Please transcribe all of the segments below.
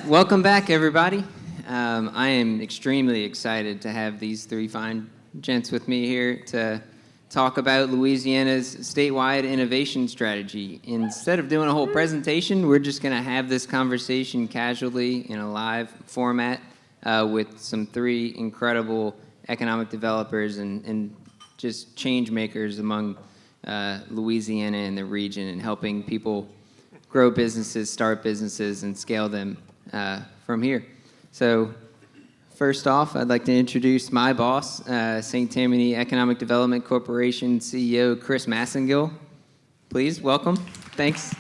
Welcome back, everybody. I am extremely excited to have these three fine gents with me here to talk about Louisiana's statewide innovation strategy. Instead of doing a whole presentation, we're just going to have this conversation casually in a live format with some three incredible economic developers and just change makers among Louisiana and the region, and helping people grow businesses, start businesses, and scale them from here. So first off, I'd like to introduce my boss, St. Tammany Economic Development Corporation CEO Chris Masingill. Please, welcome. Thanks.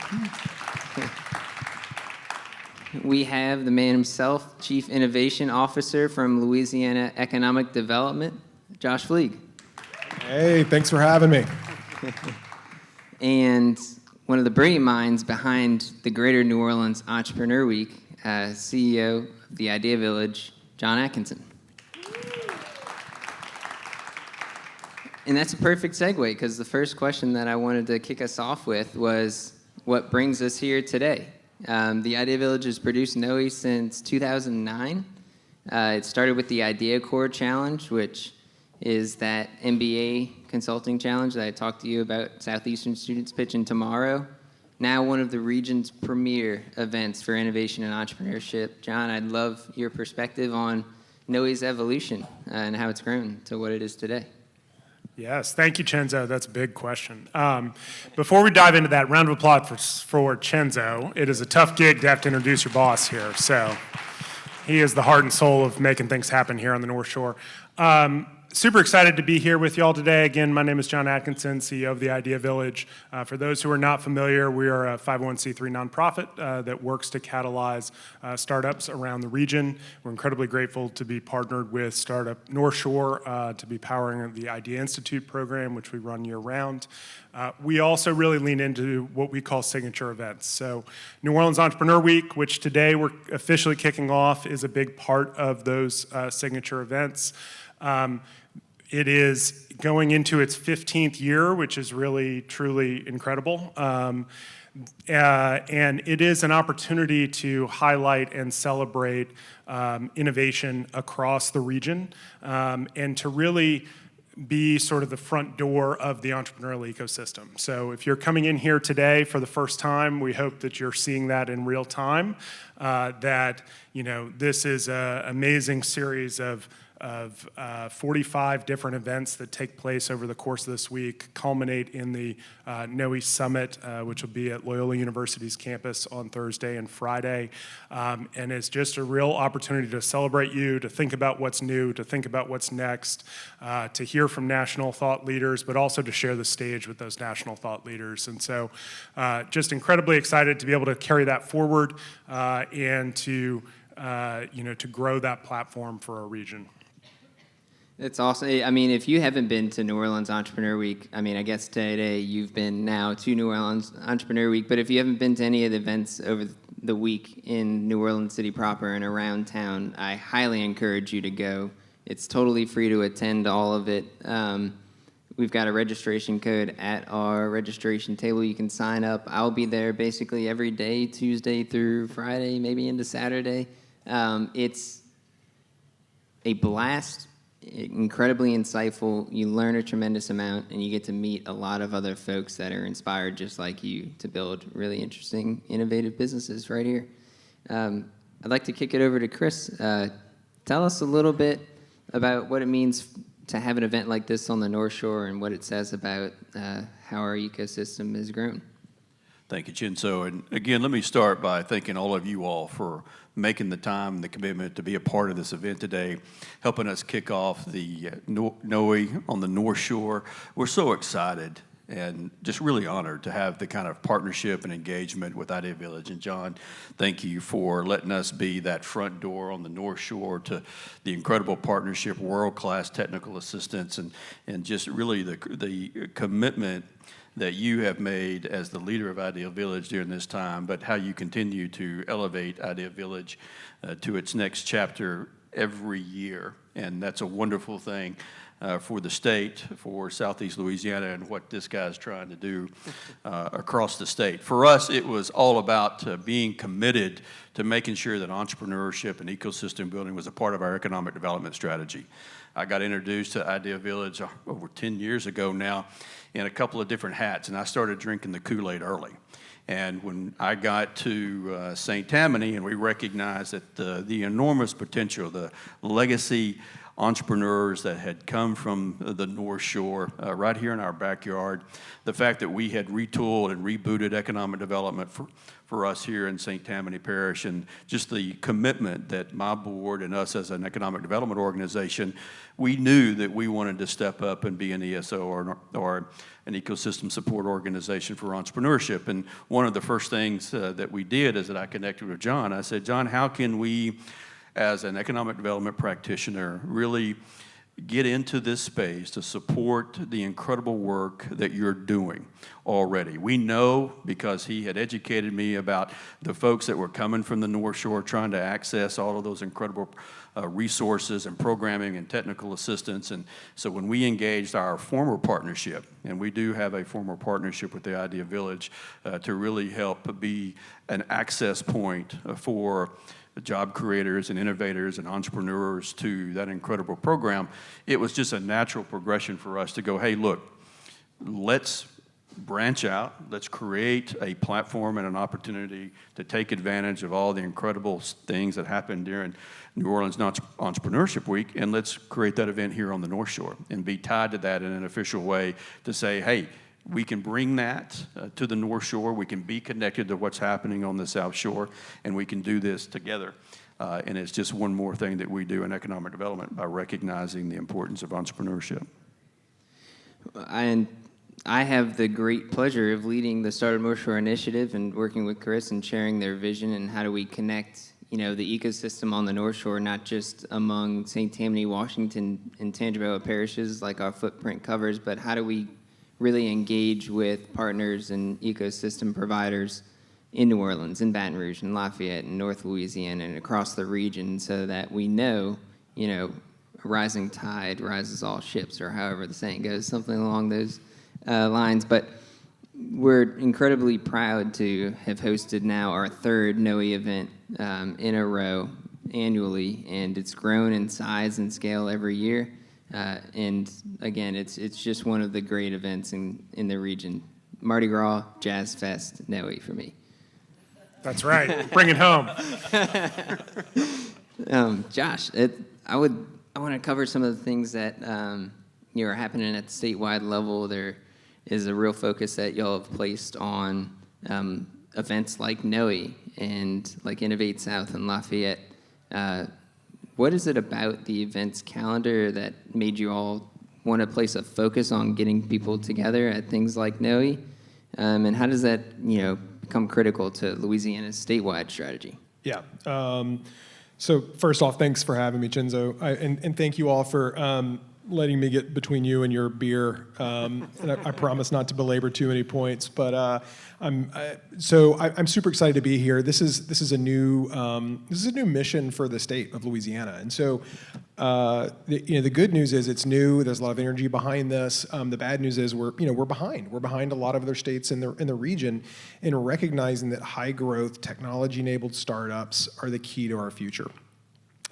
We have the man himself, Chief Innovation Officer from Louisiana Economic Development, Josh Fleig. Hey, thanks for having me. And one of the brilliant minds behind the Greater New Orleans Entrepreneur Week, CEO of the Idea Village, Jon Atkinson. And that's a perfect segue, because the first question that I wanted to kick us off with was, what brings us here today? The Idea Village has produced NOEW since 2009. It started with the Idea Core Challenge, which is that MBA consulting challenge that I talked to you about, Southeastern students pitching tomorrow. Now one of the region's premier events for innovation and entrepreneurship. Jon, I'd love your perspective on NOEW's evolution and how it's grown to what it is today. Yes, thank you, Cenzo. That's a big question. Before we dive into that, round of applause for Cenzo. It is a tough gig to have to introduce your boss here. So he is the heart and soul of making things happen here on the North Shore. Super excited to be here with y'all today. Again, my name is Jon Atkinson, CEO of the Idea Village. For those who are not familiar, we are a 501c3 nonprofit that works to catalyze startups around the region. We're incredibly grateful to be partnered with STartUP Northshore to be powering the Idea Institute program, which we run year-round. We also really lean into what we call signature events. So New Orleans Entrepreneur Week, which today we're officially kicking off, is a big part of those signature events. It is going into its 15th year, which is really, truly incredible. And it is an opportunity to highlight and celebrate innovation across the region, and to really be sort of the front door of the entrepreneurial ecosystem. So if you're coming in here today for the first time, we hope that you're seeing that in real time, that this is an amazing series of 45 different events that take place over the course of this week, culminate in the NOEW Summit, which will be at Loyola University's campus on Thursday and Friday. And it's just a real opportunity to celebrate you, to think about what's new, to think about what's next, to hear from national thought leaders, but also to share the stage with those national thought leaders. And so just incredibly excited to be able to carry that forward and to grow that platform for our region. It's awesome. I mean, if you haven't been to New Orleans Entrepreneur Week, I mean, I guess today you've been now to New Orleans Entrepreneur Week, but if you haven't been to any of the events over the week in New Orleans City proper and around town, I highly encourage you to go. It's totally free to attend all of it. We've got a registration code at our registration table. You can sign up. I'll be there basically every day, Tuesday through Friday, maybe into Saturday. It's a blast. Incredibly insightful. You learn a tremendous amount, and you get to meet a lot of other folks that are inspired just like you to build really interesting, innovative businesses right here. I'd like to kick it over to Chris. Tell us a little bit about what it means to have an event like this on the North Shore and what it says about how our ecosystem has grown. Thank you, Cenzo. And again, let me start by thanking all of you all for making the time and the commitment to be a part of this event today, helping us kick off the NOEW on the North Shore. We're so excited and just really honored to have the kind of partnership and engagement with Idea Village. And Jon, thank you for letting us be that front door on the North Shore to the incredible partnership, world-class technical assistance, and just really the commitment that you have made as the leader of Idea Village during this time, but how you continue to elevate Idea Village to its next chapter every year. And that's a wonderful thing. for the state, for Southeast Louisiana, and what this guy's trying to do across the state. For us, it was all about being committed to making sure that entrepreneurship and ecosystem building was a part of our economic development strategy. I got introduced to Idea Village over 10 years ago now in a couple of different hats, and I started drinking the Kool-Aid early. And when I got to St. Tammany, and we recognized that the enormous potential, the legacy entrepreneurs that had come from the North Shore, right here in our backyard, the fact that we had retooled and rebooted economic development for us here in St. Tammany Parish, and just the commitment that my board and us as an economic development organization, we knew that we wanted to step up and be an ESO or an ecosystem support organization for entrepreneurship. And one of the first things that we did is that I connected with Jon. I said, Jon, how can we, as an economic development practitioner, really get into this space to support the incredible work that you're doing already? We know, because he had educated me about the folks that were coming from the North Shore trying to access all of those incredible resources and programming and technical assistance. And so when we engaged our former partnership, and we do have a former partnership with the Idea Village to really help be an access point for job creators and innovators and entrepreneurs to that incredible program, it was just a natural progression for us to go, hey, look, let's branch out, let's create a platform and an opportunity to take advantage of all the incredible things that happened during New Orleans Entrepreneurship Week, and let's create that event here on the North Shore and be tied to that in an official way to say, hey, we can bring that to the North Shore, we can be connected to what's happening on the South Shore, and we can do this together. And it's just one more thing that we do in economic development by recognizing the importance of entrepreneurship. And I have the great pleasure of leading the STartUP Northshore initiative and working with Chris and sharing their vision and how do we connect, the ecosystem on the North Shore, not just among St. Tammany, Washington, and Tangipahoa parishes like our footprint covers, but how do we really engage with partners and ecosystem providers in New Orleans, in Baton Rouge, in Lafayette, and North Louisiana, and across the region, so that we know, a rising tide rises all ships, or however the saying goes, something along those lines. But we're incredibly proud to have hosted now our third NOE event in a row annually, and it's grown in size and scale every year. And again, it's just one of the great events in the region. Mardi Gras, Jazz Fest, NOE for me. That's right. Bring it home. Josh, I want to cover some of the things that are happening at the statewide level. There is a real focus that y'all have placed on events like NOE and like Innovate South and Lafayette. What is it about the events calendar that made you all want to place a focus on getting people together at things like NOE? And how does that, become critical to Louisiana's statewide strategy? Yeah. So first off, thanks for having me, Cenzo. And thank you all for letting me get between you and your beer. And I promise not to belabor too many points, but I'm super excited to be here. This is a new mission for the state of Louisiana, and so the good news is it's new. There's a lot of energy behind this. The bad news is we're behind. We're behind a lot of other states in the region in recognizing that high growth technology enabled startups are the key to our future.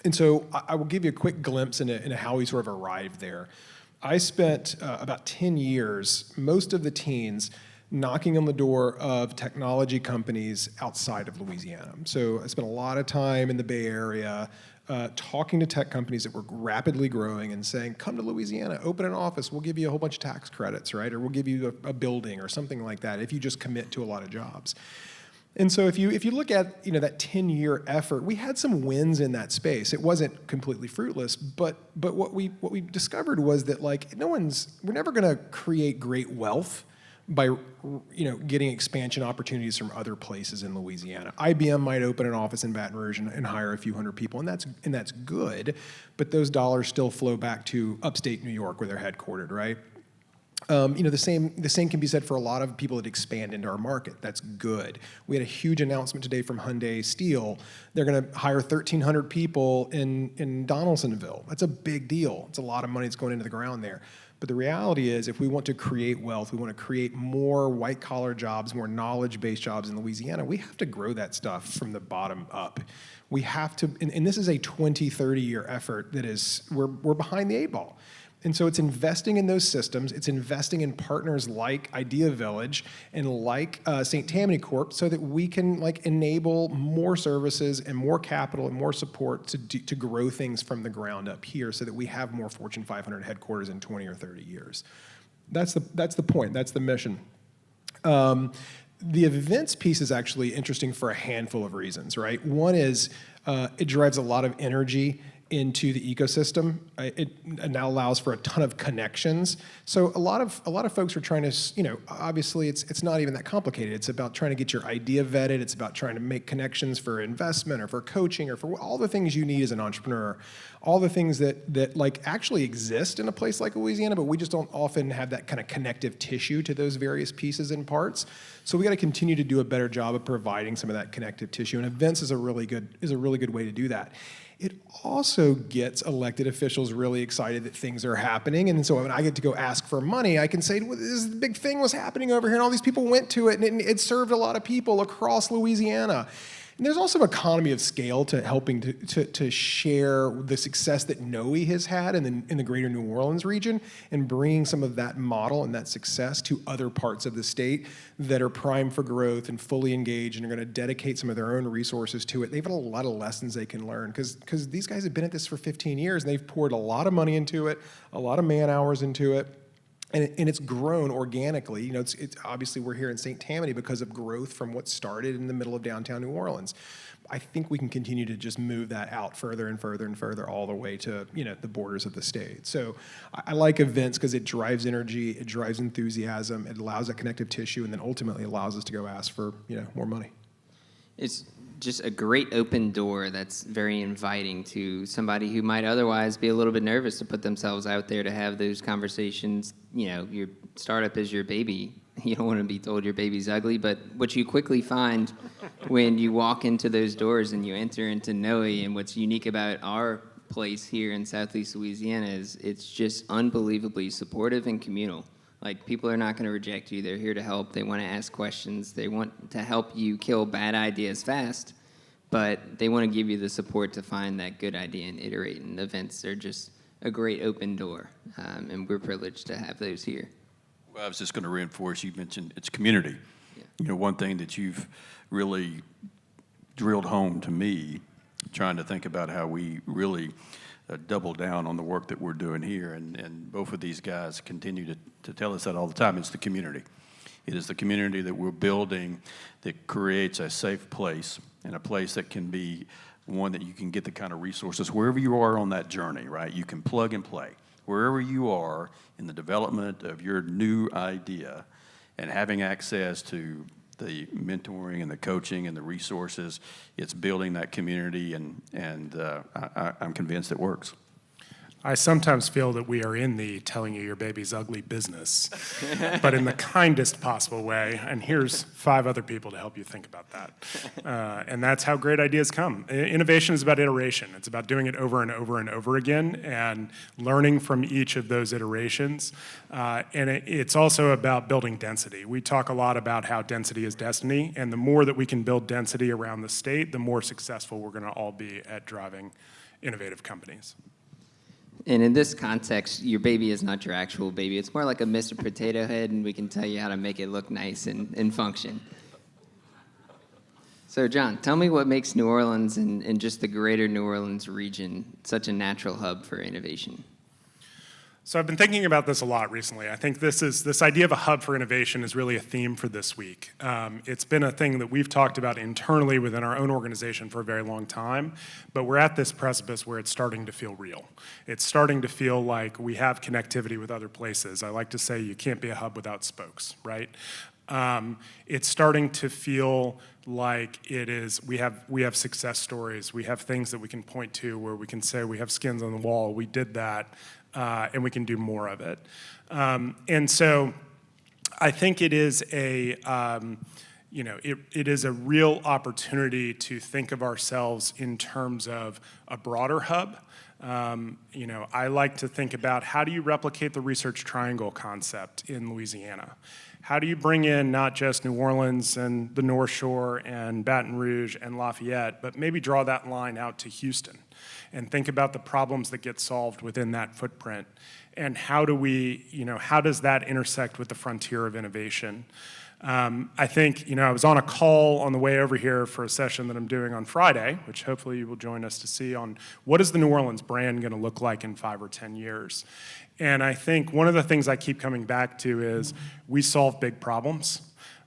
And so I will give you a quick glimpse into how we sort of arrived there. I spent about 10 years, most of the teens, knocking on the door of technology companies outside of Louisiana. So I spent a lot of time in the Bay Area talking to tech companies that were rapidly growing and saying, come to Louisiana, open an office, we'll give you a whole bunch of tax credits, right? Or we'll give you a building or something like that if you just commit to a lot of jobs. And so if you look at that 10-year effort, we had some wins in that space. It wasn't completely fruitless, but what we discovered was that we're never going to create great wealth by getting expansion opportunities from other places in Louisiana. IBM might open an office in Baton Rouge and hire a few hundred people, and that's good, but those dollars still flow back to upstate New York where they're headquartered, right? The same can be said for a lot of people that expand into our market. That's good. We had a huge announcement today from Hyundai Steel. They're going to hire 1,300 people in Donaldsonville. That's a big deal. It's a lot of money that's going into the ground there. But the reality is, if we want to create wealth, we want to create more white-collar jobs, more knowledge-based jobs in Louisiana, we have to grow that stuff from the bottom up. We have to, and this is a 20, 30-year effort that is, we're behind the 8 ball. And so it's investing in those systems, it's investing in partners like Idea Village and like St. Tammany Corp, so that we can enable more services and more capital and more support to grow things from the ground up here, so that we have more Fortune 500 headquarters in 20 or 30 years. That's the point, that's the mission. The events piece is actually interesting for a handful of reasons, right? One is it drives a lot of energy into the ecosystem. It now allows for a ton of connections. So a lot of folks are trying to, obviously it's not even that complicated. It's about trying to get your idea vetted. It's about trying to make connections for investment or for coaching or for all the things you need as an entrepreneur. All the things that actually exist in a place like Louisiana, but we just don't often have that kind of connective tissue to those various pieces and parts. So we got to continue to do a better job of providing some of that connective tissue, and events is a really good way to do that. It also gets elected officials really excited that things are happening. And so when I get to go ask for money, I can say, well, this big thing was happening over here, and all these people went to it, and it served a lot of people across Louisiana. And there's also economy of scale to helping to share the success that NOE has had in the greater New Orleans region, and bringing some of that model and that success to other parts of the state that are primed for growth and fully engaged and are going to dedicate some of their own resources to it. They've got a lot of lessons they can learn, because these guys have been at this for 15 years, and they've poured a lot of money into it, a lot of man hours into it. And it's grown organically. It's obviously we're here in St. Tammany because of growth from what started in the middle of downtown New Orleans. I think we can continue to just move that out further and further and further, all the way to the borders of the state. So I like events because it drives energy, it drives enthusiasm, it allows that connective tissue, and then ultimately allows us to go ask for more money. It's just a great open door that's very inviting to somebody who might otherwise be a little bit nervous to put themselves out there to have those conversations. Your startup is your baby. You don't want to be told your baby's ugly, but what you quickly find when you walk into those doors and you enter into NOE, and what's unique about our place here in Southeast Louisiana is it's just unbelievably supportive and communal. People are not going to reject you. They're here to help. They want to ask questions. They want to help you kill bad ideas fast, but they want to give you the support to find that good idea and iterate. And events are just a great open door, and we're privileged to have those here. Well, I was just going to reinforce, you mentioned it's community. Yeah. One thing that you've really drilled home to me, trying to think about how we really double down on the work that we're doing here, and both of these guys continue to tell us that all the time. It's the community. It is the community that we're building that creates a safe place, and a place that can be one that you can get the kind of resources wherever you are on that journey, right? You can plug and play. Wherever you are in the development of your new idea, and having access to the mentoring and the coaching and the resources, it's building that community, and I'm convinced it works. I sometimes feel that we are in the telling you your baby's ugly business, but in the kindest possible way. And here's 5 other people to help you think about that. And that's how great ideas come. Innovation is about iteration. It's about doing it over and over and over again and learning from each of those iterations. And it's also about building density. We talk a lot about how density is destiny, and the more that we can build density around the state, the more successful we're going to all be at driving innovative companies. And in this context, your baby is not your actual baby. It's more like a Mr. Potato Head, and we can tell you how to make it look nice and function. So, John, tell me what makes New Orleans and just the greater New Orleans region such a natural hub for innovation. So I've been thinking about this a lot recently. I think this idea of a hub for innovation is really a theme for this week. It's been a thing that we've talked about internally within our own organization for a very long time, but we're at this precipice where it's starting to feel real. It's starting to feel like we have connectivity with other places. I like to say you can't be a hub without spokes, right? It's starting to feel like it is. We have success stories. We have things that we can point to where we can say we have skins on the wall. We did that. and we can do more of it. And so I think it is it is a real opportunity to think of ourselves in terms of a broader hub. I like to think about, how do you replicate the research triangle concept in Louisiana? How do you bring in not just New Orleans and the North Shore and Baton Rouge and Lafayette, but maybe draw that line out to Houston and think about the problems that get solved within that footprint? And how does that intersect with the frontier of innovation? I think, I was on a call on the way over here for a session that I'm doing on Friday, which hopefully you will join us to see, on what is the New Orleans brand going to look like in 5 or 10 years. And I think one of the things I keep coming back to is we solve big problems.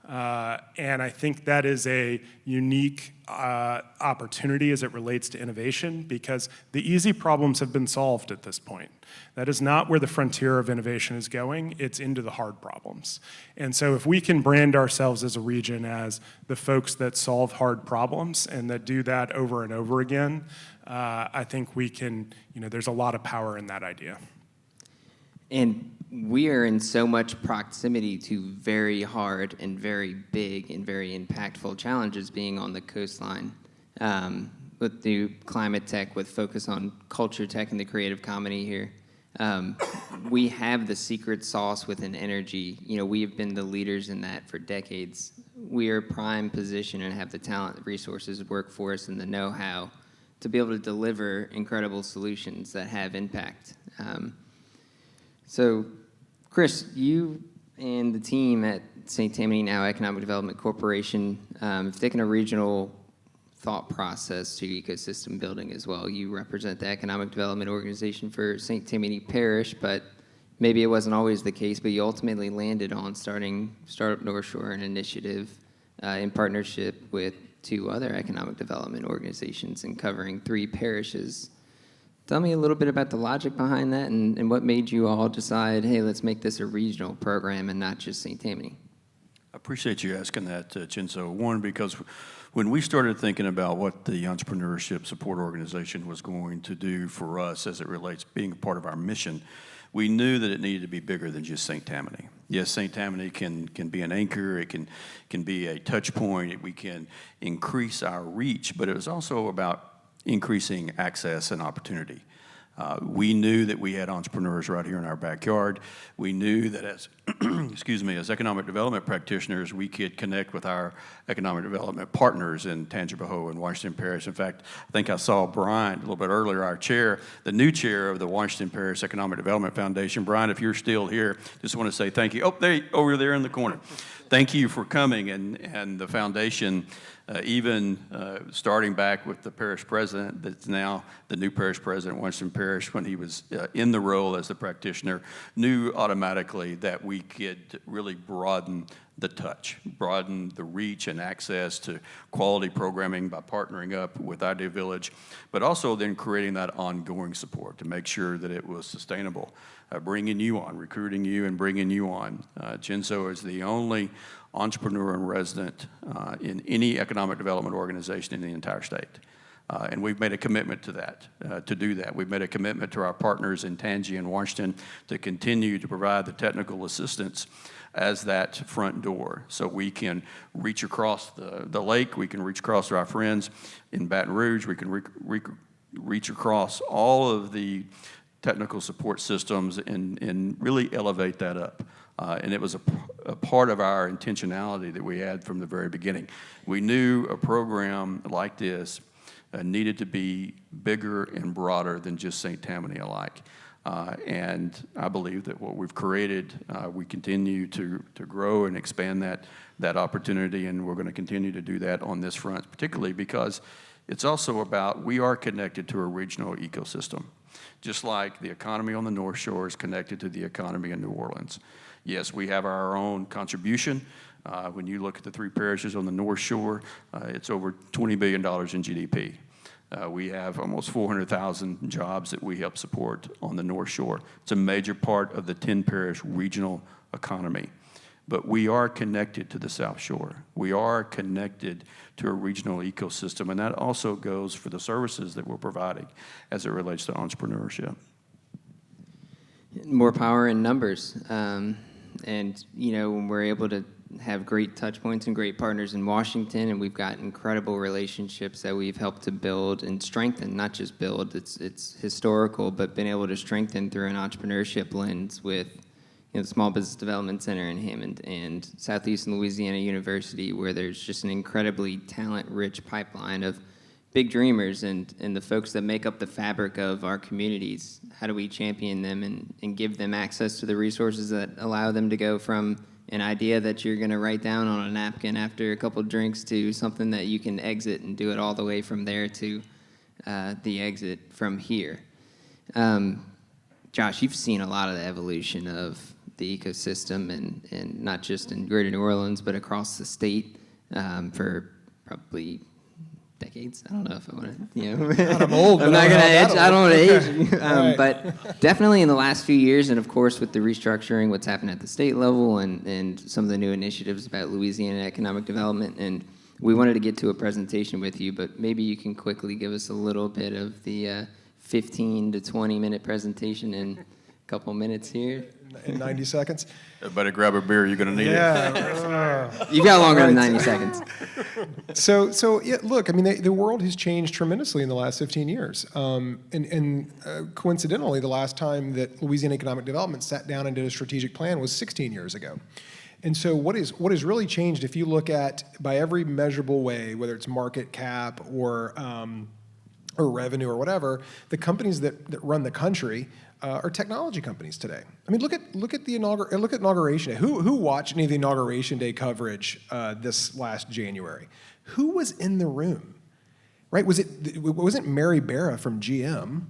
And I think that is a unique opportunity as it relates to innovation, because the easy problems have been solved at this point. That is not where the frontier of innovation is going. It's into the hard problems. And so if we can brand ourselves as a region as the folks that solve hard problems and that do that over and over again, I think we can, there's a lot of power in that idea. And we are in so much proximity to very hard and very big and very impactful challenges, being on the coastline, with the climate tech, with focus on culture tech and the creative comedy here. We have the secret sauce within energy. We have been the leaders in that for decades. We are prime position and have the talent, the resources, workforce, and the know-how to be able to deliver incredible solutions that have impact. So, Chris, you and the team at St. Tammany Economic Development Corporation have taken a regional thought process to ecosystem building as well. You represent the economic development organization for St. Tammany Parish, but maybe it wasn't always the case, but you ultimately landed on starting StartUP Northshore, an initiative in partnership with 2 other economic development organizations and covering 3 parishes. Tell me a little bit about the logic behind that and what made you all decide, hey, let's make this a regional program and not just St. Tammany. I appreciate you asking that, Cenzo. One, because when we started thinking about what the Entrepreneurship Support Organization was going to do for us as it relates being a part of our mission, we knew that it needed to be bigger than just St. Tammany. Yes, St. Tammany can be an anchor, it can be a touch point, we can increase our reach, but it was also about increasing access and opportunity. We knew that we had entrepreneurs right here in our backyard. We knew that as, as economic development practitioners, we could connect with our economic development partners in Tangipahoa and Washington Parish. In fact, I think I saw Brian a little bit earlier, our chair, the new chair of the Washington Parish Economic Development Foundation. Brian, if you're still here, just want to say thank you. Over there in the corner. Thank you for coming, and the foundation, even starting back with the parish president that's now the new parish president of Washington Parish, when he was in the role as the practitioner, knew automatically that we could really broaden the touch, broaden the reach and access to quality programming by partnering up with Idea Village, but also then creating that ongoing support to make sure that it was sustainable. Bringing you on, recruiting you and bringing you on. Cenzo is the only entrepreneur in resident in any economic development organization in the entire state. And we've made a commitment to that, to do that. We've made a commitment to our partners in Tangi and Washington to continue to provide the technical assistance as that front door, so we can reach across the lake, we can reach across to our friends in Baton Rouge, we can reach across all of the technical support systems and really elevate that up. And it was a part of our intentionality that we had from the very beginning. We knew a program like this needed to be bigger and broader than just St. Tammany alike. And I believe that what we've created, we continue to grow and expand that opportunity, and we're going to continue to do that on this front, particularly because it's also about we are connected to a regional ecosystem, just like the economy on the North Shore is connected to the economy in New Orleans. Yes, we have our own contribution. When you look at the 3 parishes on the North Shore, it's over $20 billion in GDP. We have almost 400,000 jobs that we help support on the North Shore. It's a major part of the 10-parish regional economy. But we are connected to the South Shore. We are connected to a regional ecosystem, and that also goes for the services that we're providing as it relates to entrepreneurship. More power in numbers. And, when we're able to have great touch points and great partners in Washington, and we've got incredible relationships that we've helped to build and strengthen, not just build, it's historical, but been able to strengthen through an entrepreneurship lens with the Small Business Development Center in Hammond and Southeastern Louisiana University, where there's just an incredibly talent-rich pipeline of big dreamers and the folks that make up the fabric of our communities. How do we champion them and give them access to the resources that allow them to go from an idea that you're going to write down on a napkin after a couple drinks to something that you can exit and do it all the way from there to the exit from here. Josh, you've seen a lot of the evolution of the ecosystem and not just in greater New Orleans, but across the state for probably decades. I don't know if I want to, I'm old. I'm not going to age. I don't want to age you. Right. But definitely in the last few years, and of course with the restructuring, what's happened at the state level and some of the new initiatives about Louisiana Economic Development. And we wanted to get to a presentation with you, but maybe you can quickly give us a little bit of the 15 to 20 minute presentation in a couple minutes here. In 90 seconds. Better grab a beer, you're going to need it. Yeah. You've got longer than 90 seconds. So yeah, look, I mean, the world has changed tremendously in the last 15 years. Coincidentally, the last time that Louisiana Economic Development sat down and did a strategic plan was 16 years ago. And so what has really changed, if you look at, by every measurable way, whether it's market cap or revenue or whatever, the companies that run the country are technology companies today. I mean, look at Inauguration Day. Who watched any of the Inauguration Day coverage this last January? Who was in the room? Right? It wasn't Mary Barra from GM.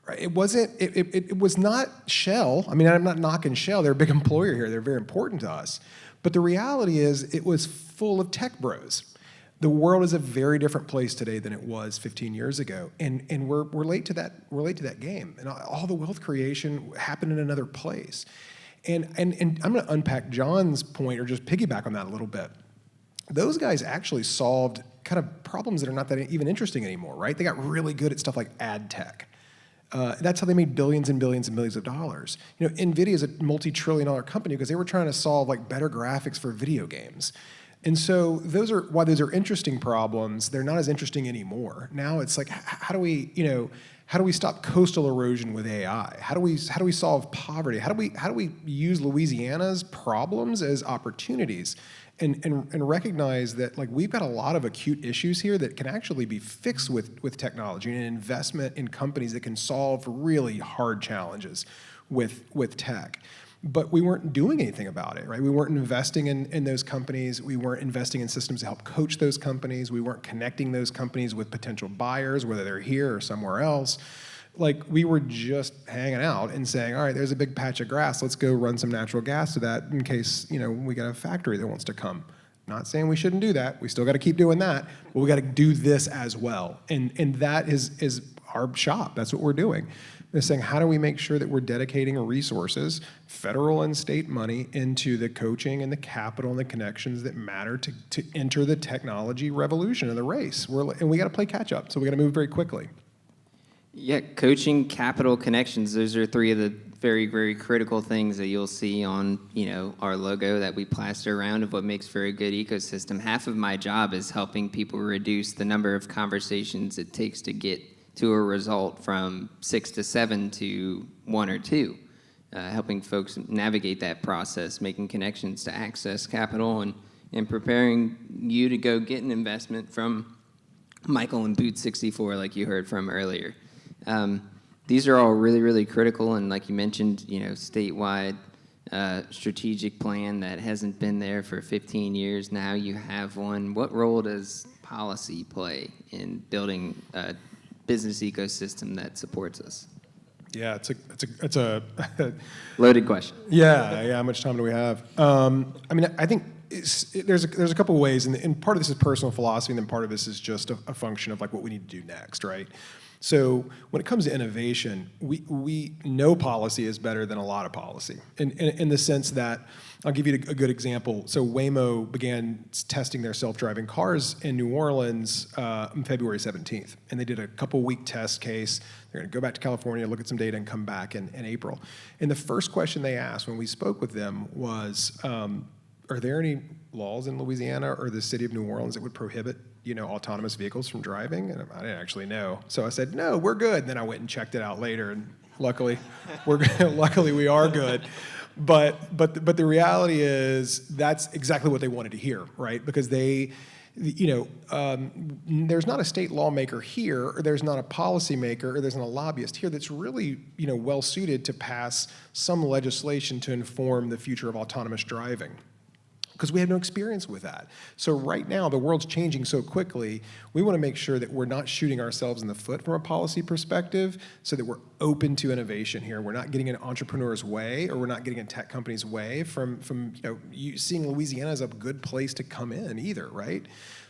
Right? It was not Shell. I mean, I'm not knocking Shell. They're a big employer here. They're very important to us. But the reality is, it was full of tech bros. The world is a very different place today than it was 15 years ago, and we're late to that. We're late to that game, and all the wealth creation happened in another place. And I'm going to unpack John's point, or just piggyback on that a little bit. Those guys actually solved kind of problems that are not that even interesting anymore, right? They got really good at stuff like ad tech. That's how they made billions and billions and millions of dollars. NVIDIA is a multi-trillion-dollar company because they were trying to solve like better graphics for video games. And so those are interesting problems. They're not as interesting anymore. Now it's like, how do we stop coastal erosion with AI? How do we solve poverty? How do we use Louisiana's problems as opportunities, and recognize that like we've got a lot of acute issues here that can actually be fixed with technology and investment in companies that can solve really hard challenges with tech. But we weren't doing anything about it, right? We weren't investing in those companies. We weren't investing in systems to help coach those companies. We weren't connecting those companies with potential buyers, whether they're here or somewhere else. Like, we were just hanging out and saying, all right, there's a big patch of grass. Let's go run some natural gas to that in case, we got a factory that wants to come. Not saying we shouldn't do that. We still got to keep doing that. But we got to do this as well. And that is our shop. That's what we're doing. They're saying, how do we make sure that we're dedicating resources, federal and state money, into the coaching and the capital and the connections that matter to enter the technology revolution of the race? And we got to play catch up, so we got to move very quickly. Yeah, coaching, capital, connections, those are three of the very, very critical things that you'll see on, our logo that we plaster around of what makes for a good ecosystem. Half of my job is helping people reduce the number of conversations it takes to get to a result from 6 to 7 to 1 or 2, helping folks navigate that process, making connections to access capital, and preparing you to go get an investment from Michael and Boot 64, like you heard from earlier. These are all really, really critical, and like you mentioned, statewide strategic plan that hasn't been there for 15 years. Now you have one. What role does policy play in building a business ecosystem that supports us? Yeah, it's a loaded question. Yeah. How much time do we have? I think there's a couple of ways, and part of this is personal philosophy, and then part of this is just a function of like what we need to do next, right? So when it comes to innovation, we know policy is better than a lot of policy, in the sense that, I'll give you a good example. So Waymo began testing their self-driving cars in New Orleans on February 17th, and they did a couple-week test case. They're going to go back to California, look at some data, and come back in April. And the first question they asked when we spoke with them was, are there any laws in Louisiana or the city of New Orleans that would prohibit, autonomous vehicles from driving? And I didn't actually know. So I said, no, we're good. And then I went and checked it out later, and luckily, luckily we are good. But the reality is that's exactly what they wanted to hear, right? Because there's not a state lawmaker here, or there's not a policymaker, or there's not a lobbyist here that's really, well suited to pass some legislation to inform the future of autonomous driving, because we have no experience with that. So right now, the world's changing so quickly, we want to make sure that we're not shooting ourselves in the foot from a policy perspective, so that we're open to innovation here. We're not getting in entrepreneurs' way, or we're not getting in tech companies' way from seeing Louisiana as a good place to come in either, right?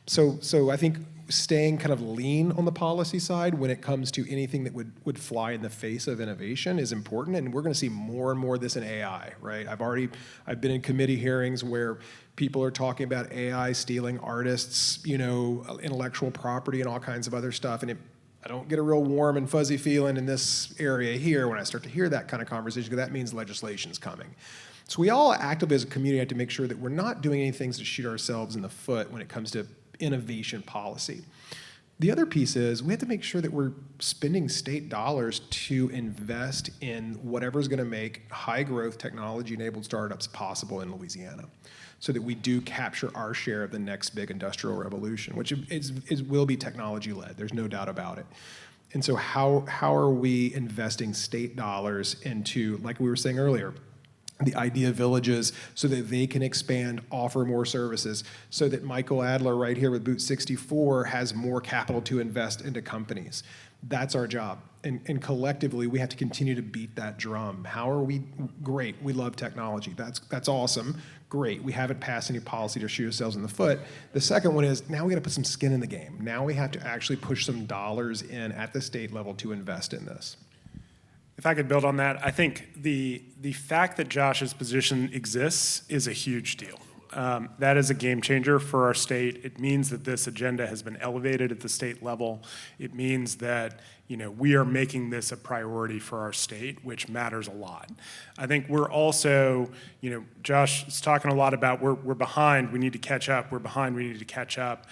So I think staying kind of lean on the policy side when it comes to anything that would fly in the face of innovation is important, and we're going to see more and more of this in AI, right? I've been in committee hearings where people are talking about AI stealing artists, intellectual property and all kinds of other stuff, and I don't get a real warm and fuzzy feeling in this area here when I start to hear that kind of conversation, because that means legislation's coming. So we all actively as a community have to make sure that we're not doing anything to shoot ourselves in the foot when it comes to innovation policy. The other piece is we have to make sure that we're spending state dollars to invest in whatever's going to make high growth technology enabled startups possible in Louisiana, so that we do capture our share of the next big industrial revolution, which will be technology led. There's no doubt about it. And so how are we investing state dollars into, like we were saying earlier, the idea villages, so that they can expand, offer more services, so that Michael Adler right here with Boot 64 has more capital to invest into companies. That's our job. And collectively, we have to continue to beat that drum. How are we? Great, we love technology. That's awesome. Great, we haven't passed any policy to shoot ourselves in the foot. The second one is, now we got to put some skin in the game. Now we have to actually push some dollars in at the state level to invest in this. If I could build on that, I think the fact that Josh's position exists is a huge deal. That is a game changer for our state. It means that this agenda has been elevated at the state level. It means that we are making this a priority for our state, which matters a lot. I think we're also, Josh is talking a lot about we're behind, we need to catch up, we're behind, we need to catch up.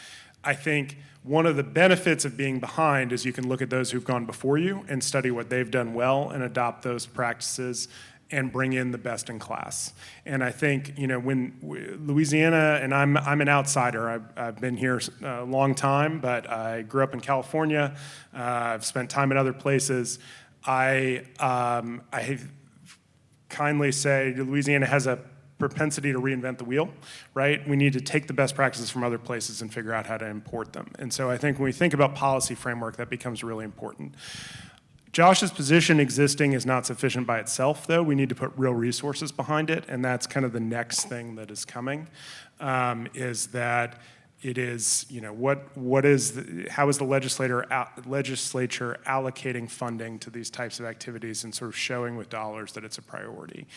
I think one of the benefits of being behind is you can look at those who've gone before you and study what they've done well and adopt those practices and bring in the best in class. And I think, when Louisiana, and I'm an outsider, I've been here a long time, but I grew up in California. I've spent time in other places. I kindly say Louisiana has a propensity to reinvent the wheel, right? We need to take the best practices from other places and figure out how to import them. And so I think when we think about policy framework, that becomes really important. Josh's position existing is not sufficient by itself, though. We need to put real resources behind it, and that's kind of the next thing that is coming, is that it is, how is the legislature allocating funding to these types of activities and sort of showing with dollars that it's a priority.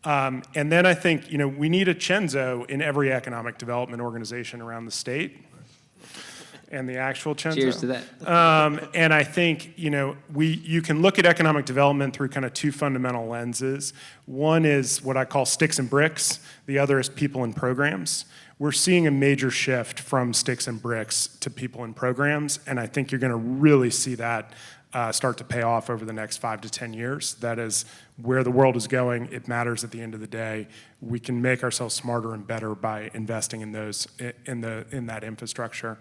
And then I think, we need a Cenzo in every economic development organization around the state, and the actual Cenzo. Cheers to that. And I think, you can look at economic development through kind of two fundamental lenses. One is what I call sticks and bricks. The other is people and programs. We're seeing a major shift from sticks and bricks to people and programs, and I think you're going to really see that start to pay off over the next 5 to 10 years. That is where the world is going. It matters at the end of the day. We can make ourselves smarter and better by investing in those in that infrastructure.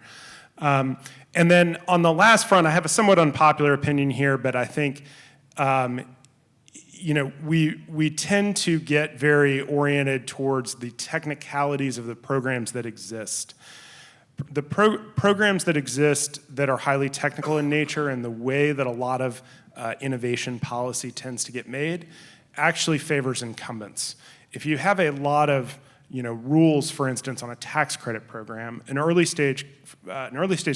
And then on the last front, I have a somewhat unpopular opinion here, but I think we tend to get very oriented towards the technicalities of the programs that exist. The programs that exist that are highly technical in nature and the way that a lot of innovation policy tends to get made actually favors incumbents. If you have a lot of rules, for instance, on a tax credit program. An early stage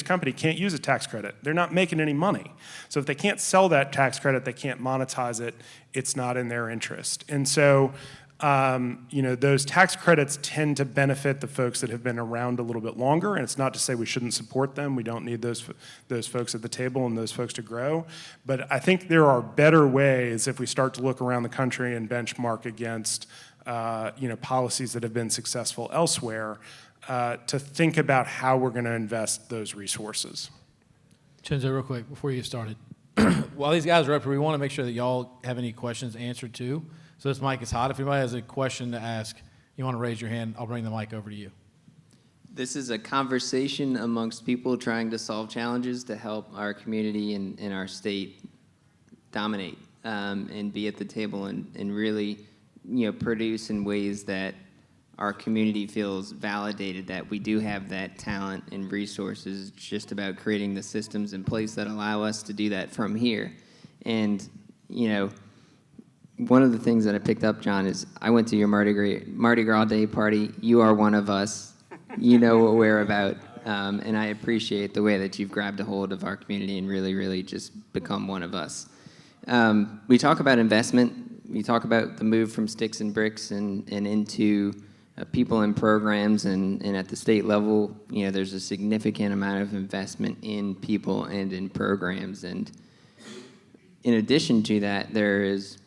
company can't use a tax credit. They're not making any money. So if they can't sell that tax credit, they can't monetize it. It's not in their interest. And so, those tax credits tend to benefit the folks that have been around a little bit longer. And it's not to say we shouldn't support them. We don't need those folks at the table and those folks to grow. But I think there are better ways if we start to look around the country and benchmark against policies that have been successful elsewhere, to think about how we're going to invest those resources. Cenzo, real quick, before you get started. While these guys are up here, we want to make sure that y'all have any questions answered too. So this mic is hot. If anybody has a question to ask, you want to raise your hand, I'll bring the mic over to you. This is a conversation amongst people trying to solve challenges to help our community and our state dominate, and be at the table and really produce in ways that our community feels validated that we do have that talent and resources. It's just about creating the systems in place that allow us to do that from here. And, one of the things that I picked up, John, is I went to your Mardi Gras Day party. You are one of us. You know what we're about. And I appreciate the way that you've grabbed a hold of our community and really, really just become one of us. We talk about investment. We talk about the move from sticks and bricks and into people and programs, and at the state level, there's a significant amount of investment in people and in programs. And in addition to that, there is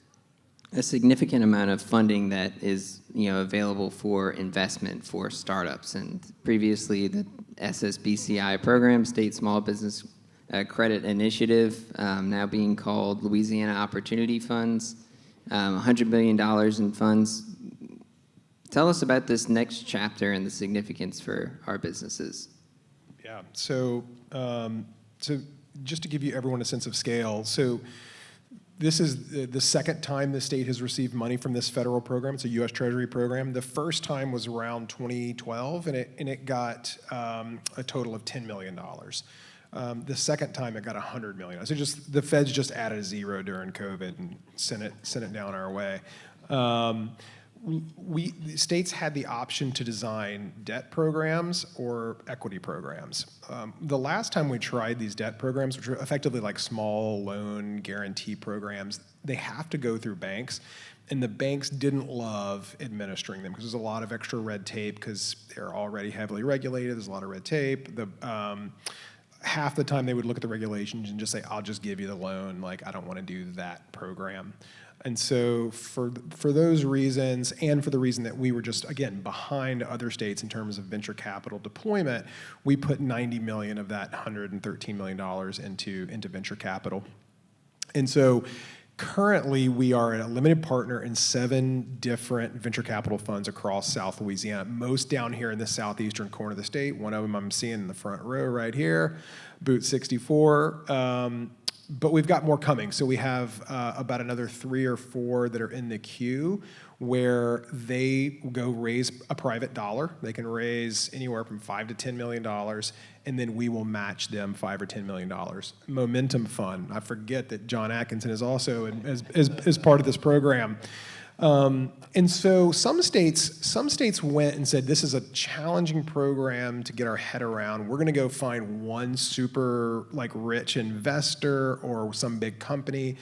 a significant amount of funding that is available for investment for startups. And previously, the SSBCI program, State Small Business Credit Initiative, now being called Louisiana Opportunity Funds, $100 million in funds. Tell us about this next chapter and the significance for our businesses. Yeah, so just to give you everyone a sense of scale, so this is the second time the state has received money from this federal program. It's a U.S. Treasury program. The first time was around 2012, and it got a total of $10 million. The second time it got $100 million. So the feds just added a zero during COVID and sent it down our way. The states had the option to design debt programs or equity programs. The last time we tried these debt programs, which are effectively like small loan guarantee programs, they have to go through banks, and the banks didn't love administering them because there's a lot of extra red tape because they're already heavily regulated. There's a lot of red tape. Half the time they would look at the regulations and just say, I'll just give you the loan. Like, I don't want to do that program. And so for those reasons, and for the reason that we were just, again, behind other states in terms of venture capital deployment, we put $90 million of that $113 million into venture capital. And so currently we are a limited partner in 7 different venture capital funds across South Louisiana, most down here in the southeastern corner of the state. One of them I'm seeing in the front row right here, Boot 64. But we've got more coming. So we have about another 3 or 4 that are in the queue where they go raise a private dollar. They can raise anywhere from $5 to $10 million, and then we will match them $5 or $10 million. Momentum Fund. I forget that Jon Atkinson is also as part of this program. And so some states went and said, this is a challenging program to get our head around. We're going to go find one super rich investor or some big company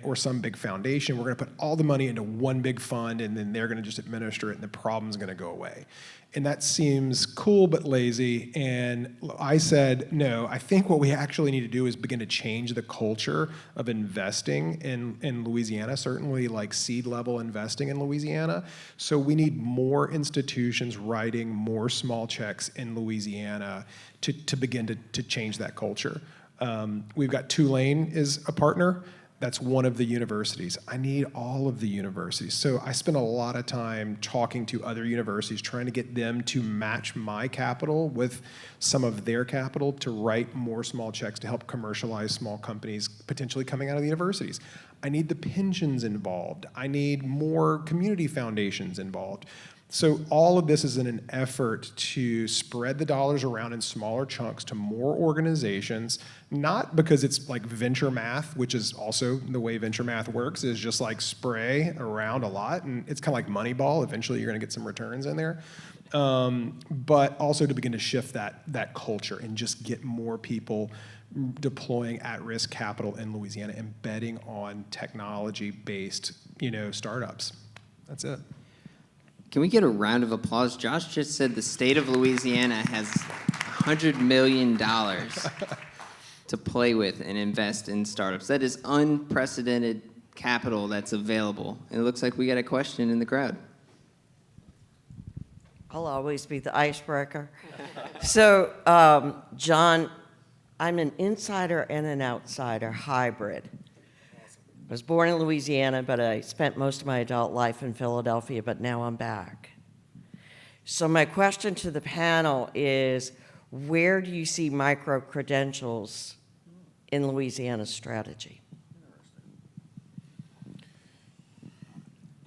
or some big foundation. We're going to put all the money into one big fund, and then they're going to just administer it, and the problem's going to go away. And that seems cool but lazy. And I said, no, I think what we actually need to do is begin to change the culture of investing in Louisiana, certainly seed level investing in Louisiana. So we need more institutions writing more small checks in Louisiana to begin to change that culture. We've got Tulane is a partner. That's one of the universities. I need all of the universities. So I spend a lot of time talking to other universities, trying to get them to match my capital with some of their capital to write more small checks to help commercialize small companies potentially coming out of the universities. I need the pensions involved. I need more community foundations involved. So all of this is in an effort to spread the dollars around in smaller chunks to more organizations, not because it's like venture math, which is also the way venture math works, is just like spray around a lot, and it's kind of like Moneyball. Eventually you're gonna get some returns in there. But also to begin to shift that culture and just get more people deploying at-risk capital in Louisiana and betting on technology-based, startups. That's it. Can we get a round of applause? Josh just said the state of Louisiana has $100 million to play with and invest in startups. That is unprecedented capital that's available. And it looks like we got a question in the crowd. I'll always be the icebreaker. So, John, I'm an insider and an outsider hybrid. I was born in Louisiana, but I spent most of my adult life in Philadelphia, but now I'm back. So my question to the panel is, where do you see micro-credentials in Louisiana's strategy?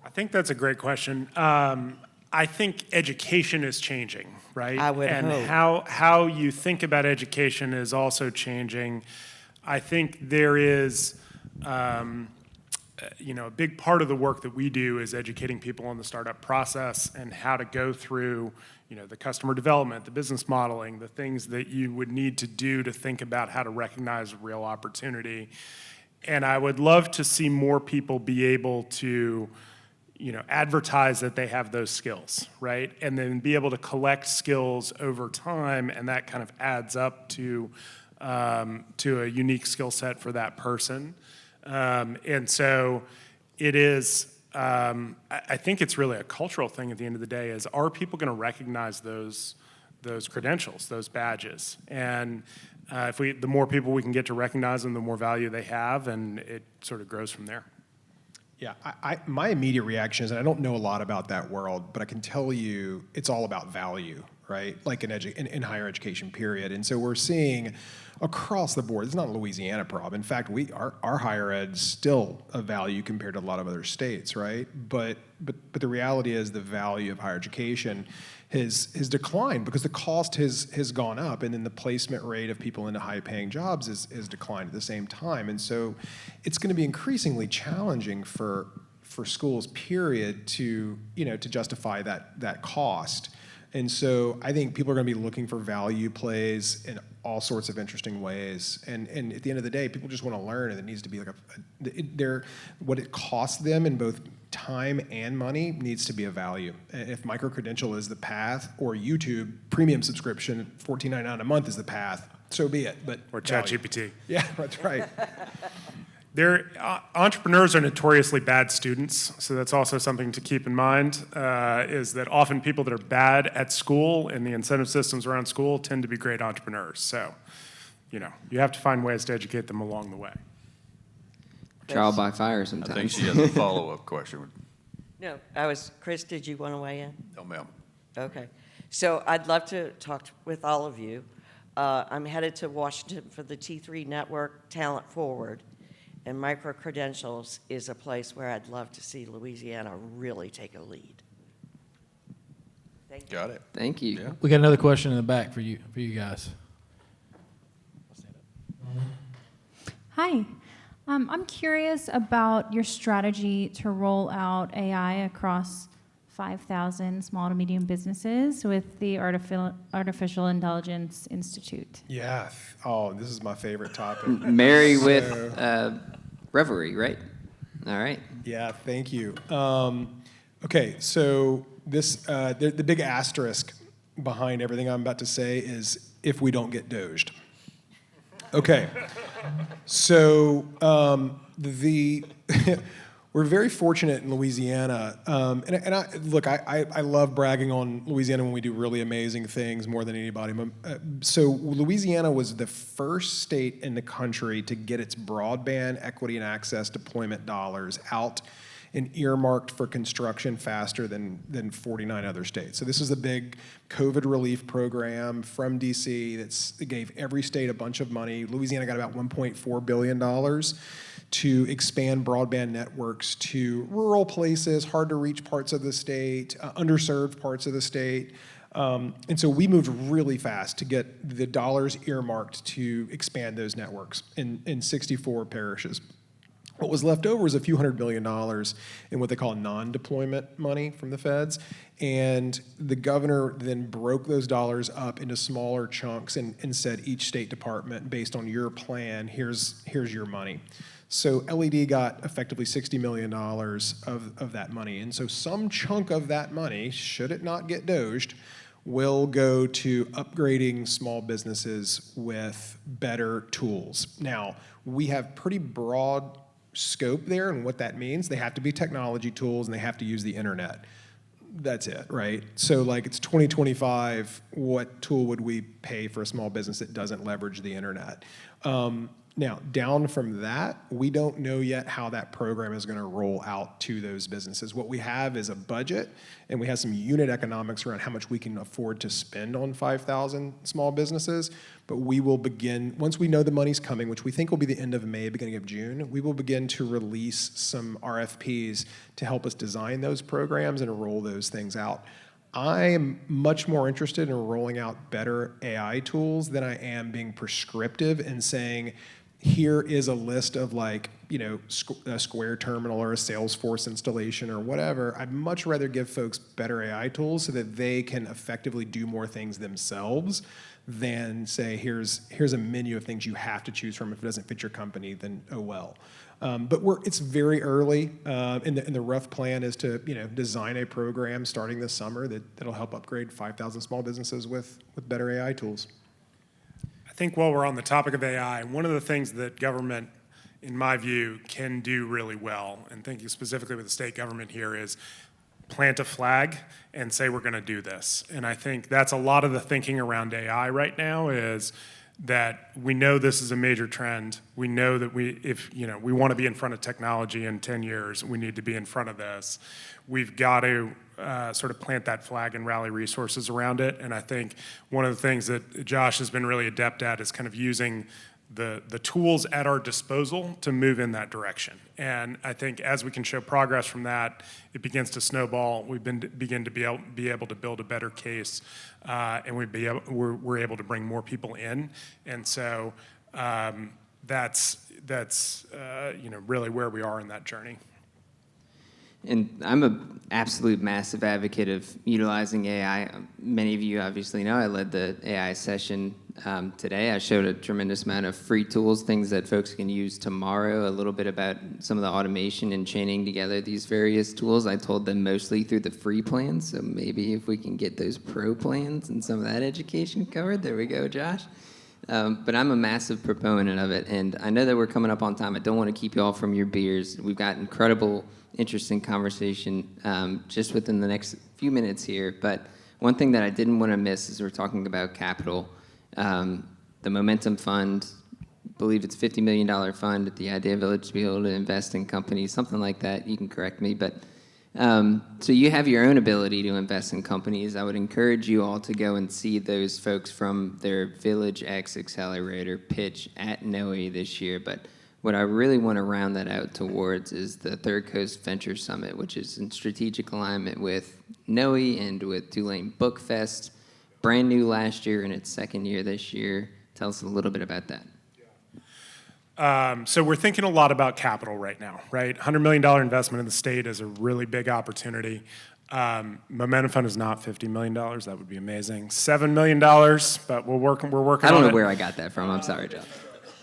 I think that's a great question. I think education is changing, right? I would and hope. how you think about education is also changing. I think there is, a big part of the work that we do is educating people on the startup process and how to go through, the customer development, the business modeling, the things that you would need to do to think about how to recognize a real opportunity. And I would love to see more people be able to advertise that they have those skills, right? And then be able to collect skills over time, and that kind of adds up to a unique skill set for that person. And so it is, I think it's really a cultural thing at the end of the day, is are people going to recognize those credentials, those badges? And the more people we can get to recognize them, the more value they have, and it sort of grows from there. Yeah, my immediate reaction is, and I don't know a lot about that world, but I can tell you it's all about value, right? Like in higher education, period. And so we're seeing across the board, it's not a Louisiana problem. In fact, our higher ed's still a value compared to a lot of other states, right? But the reality is the value of higher education has declined because the cost has gone up, and then the placement rate of people into high-paying jobs has declined at the same time. And so it's going to be increasingly challenging for schools, period, to justify that cost. And so I think people are going to be looking for value plays in all sorts of interesting ways. And at the end of the day, people just want to learn, and it needs to be like what it costs them in both time and money needs to be a value. And if micro-credential is the path, or YouTube premium subscription, $14.99 a month is the path, so be it. But Or ChatGPT. Yeah, that's right. Entrepreneurs are notoriously bad students, so that's also something to keep in mind, is that often people that are bad at school and the incentive systems around school tend to be great entrepreneurs. So, you have to find ways to educate them along the way. Trial by fire I think sometimes. she has a follow-up question. No, Chris, did you want to weigh in? No, ma'am. Okay. So I'd love to talk with all of you. I'm headed to Washington for the T3 Network Talent Forward, and micro-credentials is a place where I'd love to see Louisiana really take a lead. Thank you. Got it. Thank you. Yeah. We got another question in the back for you guys. Hi. I'm curious about your strategy to roll out AI across 5,000 small to medium businesses with the Artificial Intelligence Institute. Yeah. Oh, this is my favorite topic. Marry with Reverie, right? All right. Yeah, thank you. Okay, so this the big asterisk behind everything I'm about to say is if we don't get doged. Okay, so we're very fortunate in Louisiana, and I love bragging on Louisiana when we do really amazing things more than anybody. So Louisiana was the first state in the country to get its broadband equity and access deployment dollars out and earmarked for construction faster than 49 other states. So this is the big COVID relief program from DC that gave every state a bunch of money. Louisiana got about $1.4 billion to expand broadband networks to rural places, hard to reach parts of the state, underserved parts of the state. And so we moved really fast to get the dollars earmarked to expand those networks in 64 parishes. What was left over was a few $100 million in what they call non-deployment money from the feds. And the governor then broke those dollars up into smaller chunks and said each state department, based on your plan, here's your money. So LED got effectively $60 million of that money. And so some chunk of that money, should it not get doged, will go to upgrading small businesses with better tools. Now, we have pretty broad scope there, and what that means, they have to be technology tools and they have to use the internet. That's it, right? So like it's 2025, what tool would we pay for a small business that doesn't leverage the internet? Now, down from that, we don't know yet how that program is going to roll out to those businesses. What we have is a budget, and we have some unit economics around how much we can afford to spend on 5,000 small businesses. But we will begin, once we know the money's coming, which we think will be the end of May, beginning of June, we will begin to release some RFPs to help us design those programs and roll those things out. I am much more interested in rolling out better AI tools than I am being prescriptive and saying, here is a list of like, a Square terminal or a Salesforce installation or whatever. I'd much rather give folks better AI tools so that they can effectively do more things themselves than say, here's a menu of things you have to choose from. If it doesn't fit your company, then oh well. But it's very early, and the rough plan is to design a program starting this summer that'll help upgrade 5,000 small businesses with better AI tools. I think while we're on the topic of AI, one of the things that government, in my view, can do really well, and thinking specifically with the state government here, is plant a flag and say we're going to do this. And I think that's a lot of the thinking around AI right now is that we know this is a major trend. We know that if we want to be in front of technology in 10 years, we need to be in front of this. We've got to sort of plant that flag and rally resources around it. And I think one of the things that Josh has been really adept at is kind of using the tools at our disposal to move in that direction. And I think as we can show progress from that, it begins to snowball. We begin to be able to build a better case, and we're able to bring more people in. And so that's really where we are in that journey. And I'm an absolute massive advocate of utilizing AI. Many of you obviously know I led the AI session today. I showed a tremendous amount of free tools, things that folks can use tomorrow, a little bit about some of the automation and chaining together these various tools. I told them mostly through the free plans, so maybe if we can get those pro plans and some of that education covered, there we go, Josh. But I'm a massive proponent of it, and I know that we're coming up on time. I don't want to keep you all from your beers. We've got incredible, interesting conversation just within the next few minutes here. But one thing that I didn't want to miss is we're talking about capital. The Momentum Fund, I believe it's a $50 million fund at the Idea Village to be able to invest in companies, something like that. You can correct me, but so you have your own ability to invest in companies. I would encourage you all to go and see those folks from their Village X Accelerator pitch at NOE this year. But what I really want to round that out towards is the Third Coast Venture Summit, which is in strategic alignment with NOE and with Tulane Book Fest. Brand new last year and its second year this year. Tell us a little bit about that. So we're thinking a lot about capital right now, right? $100 million investment in the state is a really big opportunity. Momentum Fund is not $50 million. That would be amazing. $7 million, but we're working on it. I don't know where I got that from. I'm sorry, John.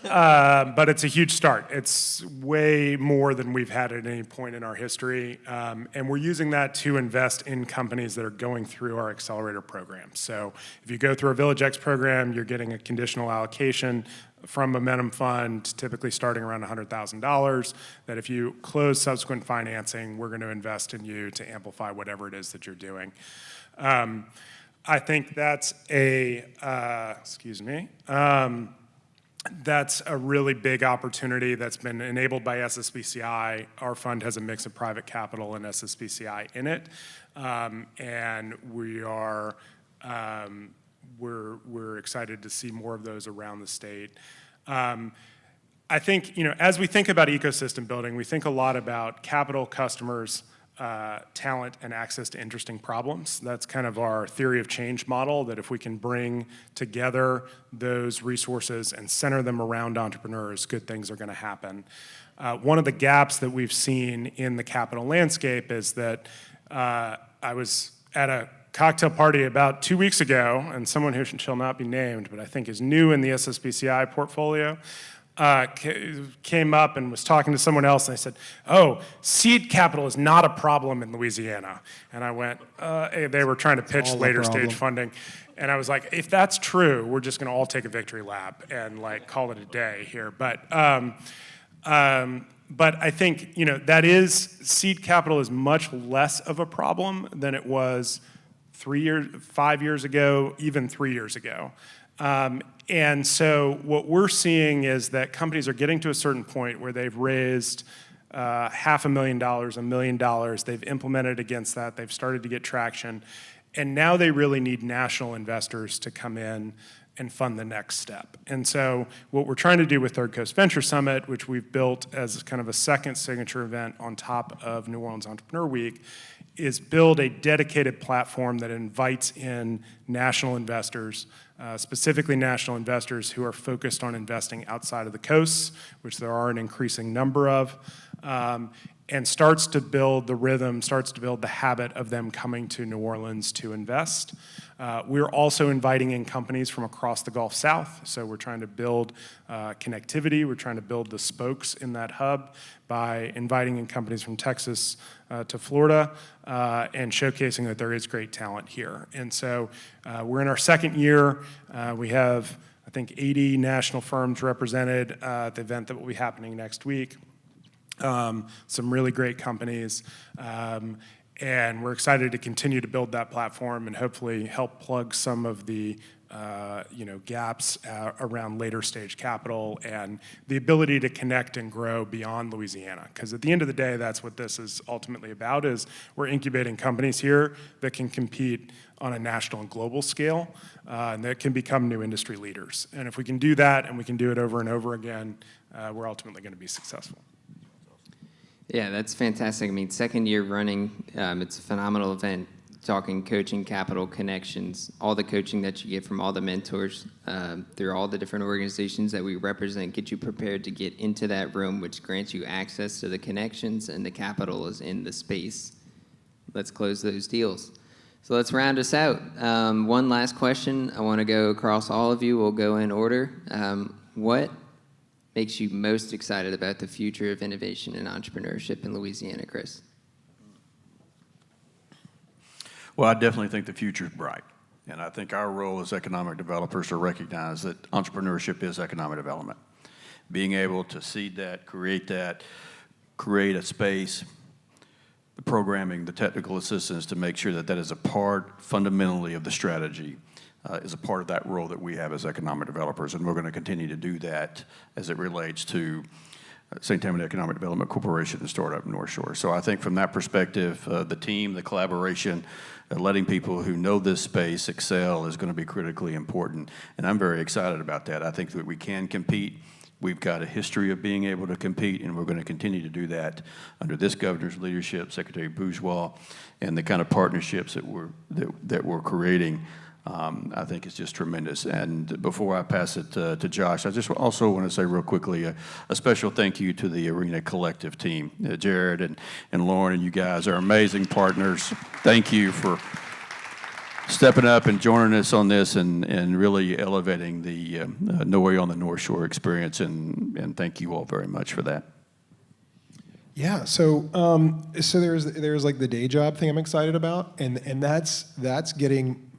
But it's a huge start. It's way more than we've had at any point in our history. And we're using that to invest in companies that are going through our accelerator program. So if you go through our Village X program, you're getting a conditional allocation from Momentum Fund, typically starting around $100,000, that if you close subsequent financing, we're going to invest in you to amplify whatever it is that you're doing. I think that's that's a really big opportunity that's been enabled by SSBCI. Our fund has a mix of private capital and SSBCI in it, and we're excited to see more of those around the state. I think, as we think about ecosystem building, we think a lot about capital, customers, talent, and access to interesting problems. That's kind of our theory of change model, that if we can bring together those resources and center them around entrepreneurs, good things are going to happen. One of the gaps that we've seen in the capital landscape is that I was at a cocktail party about 2 weeks ago, and someone who shall not be named, but I think is new in the SSBCI portfolio, came up and was talking to someone else, and I said, "Oh, seed capital is not a problem in Louisiana." And I went, they were trying to pitch later stage funding. And I was like, if that's true, we're just going to all take a victory lap and call it a day here. But I think, seed capital is much less of a problem than it was 5 years ago, even 3 years ago. And so what we're seeing is that companies are getting to a certain point where they've raised $500,000, $1 million. They've implemented against that. They've started to get traction. And now they really need national investors to come in and fund the next step. And so what we're trying to do with Third Coast Venture Summit, which we've built as kind of a second signature event on top of New Orleans Entrepreneur Week, is build a dedicated platform that invites in national investors, specifically national investors who are focused on investing outside of the coasts, which there are an increasing number of, and starts to build the rhythm, starts to build the habit of them coming to New Orleans to invest. We're also inviting in companies from across the Gulf South, so we're trying to build connectivity. We're trying to build the spokes in that hub by inviting in companies from Texas to Florida and showcasing that there is great talent here. And so we're in our second year. We have, I think, 80 national firms represented at the event that will be happening next week. Some really great companies. And we're excited to continue to build that platform and hopefully help plug some of the gaps around later stage capital and the ability to connect and grow beyond Louisiana. Because at the end of the day, that's what this is ultimately about, is we're incubating companies here that can compete on a national and global scale, and that can become new industry leaders. And if we can do that and we can do it over and over again, we're ultimately going to be successful. Yeah, that's fantastic. I mean, second year running, it's a phenomenal event. Talking coaching, capital, connections, all the coaching that you get from all the mentors through all the different organizations that we represent, get you prepared to get into that room, which grants you access to the connections, and the capital is in the space. Let's close those deals. So let's round us out. One last question. I want to go across all of you. We'll go in order. What makes you most excited about the future of innovation and entrepreneurship in Louisiana, Chris? Well, I definitely think the future is bright. And I think our role as economic developers to recognize that entrepreneurship is economic development. Being able to seed that, create a space, the programming, the technical assistance to make sure that that is a part fundamentally of the strategy is a part of that role that we have as economic developers. And we're going to continue to do that as it relates to St. Tammany Economic Development Corporation and StartUP Northshore. So I think from that perspective, the team, the collaboration, letting people who know this space excel is going to be critically important. And I'm very excited about that. I think that we can compete. We've got a history of being able to compete, and we're going to continue to do that under this governor's leadership, Secretary Bourgeois, and the kind of partnerships that we're creating. I think it's just tremendous. And before I pass it to Josh, I just also want to say real quickly a special thank you to the Arena Collective team. Jared and Lauren and you guys are amazing partners. Thank you for stepping up and joining us on this and really elevating the NOEW on the North Shore experience. And thank you all very much for that. Yeah, so there's like the day job thing I'm excited about, and that's getting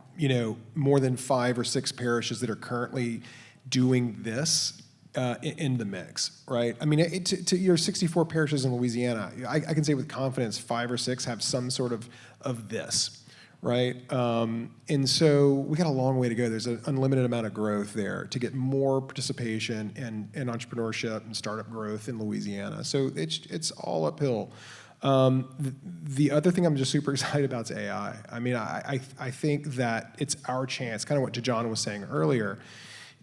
more than 5 or 6 parishes that are currently doing this in the mix, right? I mean, to your 64 parishes in Louisiana, I can say with confidence 5 or 6 have some sort of this, right? And so we got a long way to go. There's an unlimited amount of growth there to get more participation and entrepreneurship and startup growth in Louisiana. So it's all uphill. The other thing I'm just super excited about is AI. I mean, I think that it's our chance, kind of what Jon was saying earlier,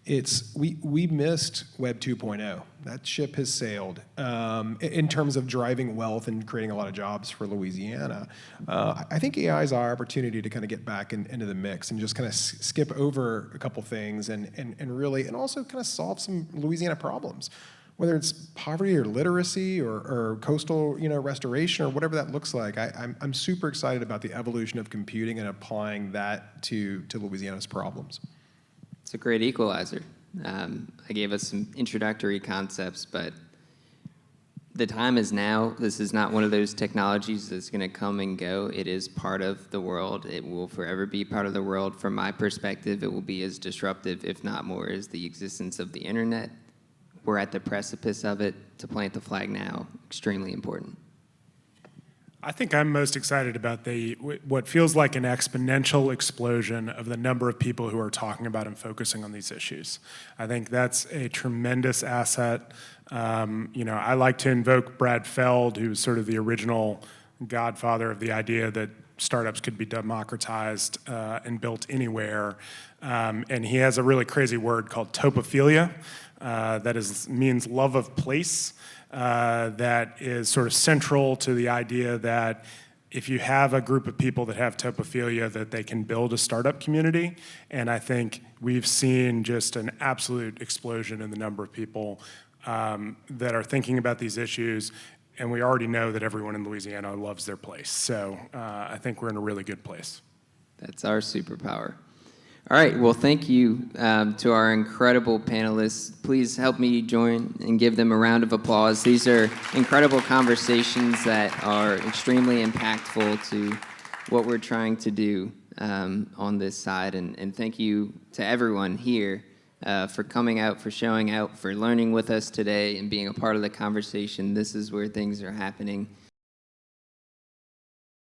we missed Web 2.0. That ship has sailed in terms of driving wealth and creating a lot of jobs for Louisiana. I think AI is our opportunity to kind of get back into the mix and just kind of skip over a couple things and also kind of solve some Louisiana problems, whether it's poverty or literacy or coastal restoration or whatever that looks like. I'm super excited about the evolution of computing and applying that to Louisiana's problems. It's a great equalizer. I gave us some introductory concepts, but the time is now. This is not one of those technologies that's going to come and go. It is part of the world. It will forever be part of the world. From my perspective, it will be as disruptive, if not more, as the existence of the internet. We're at the precipice of it. To plant the flag now, extremely important. I think I'm most excited about what feels like an exponential explosion of the number of people who are talking about and focusing on these issues. I think that's a tremendous asset. I like to invoke Brad Feld, who's sort of the original godfather of the idea that startups could be democratized and built anywhere. And he has a really crazy word called topophilia, that means love of place. That is sort of central to the idea that if you have a group of people that have topophilia, that they can build a startup community. And I think we've seen just an absolute explosion in the number of people that are thinking about these issues. And we already know that everyone in Louisiana loves their place. So I think we're in a really good place. That's our superpower. All right, well, thank you to our incredible panelists. Please help me join and give them a round of applause. These are incredible conversations that are extremely impactful to what we're trying to do on this side. And thank you to everyone here for coming out, for showing out, for learning with us today and being a part of the conversation. This is where things are happening.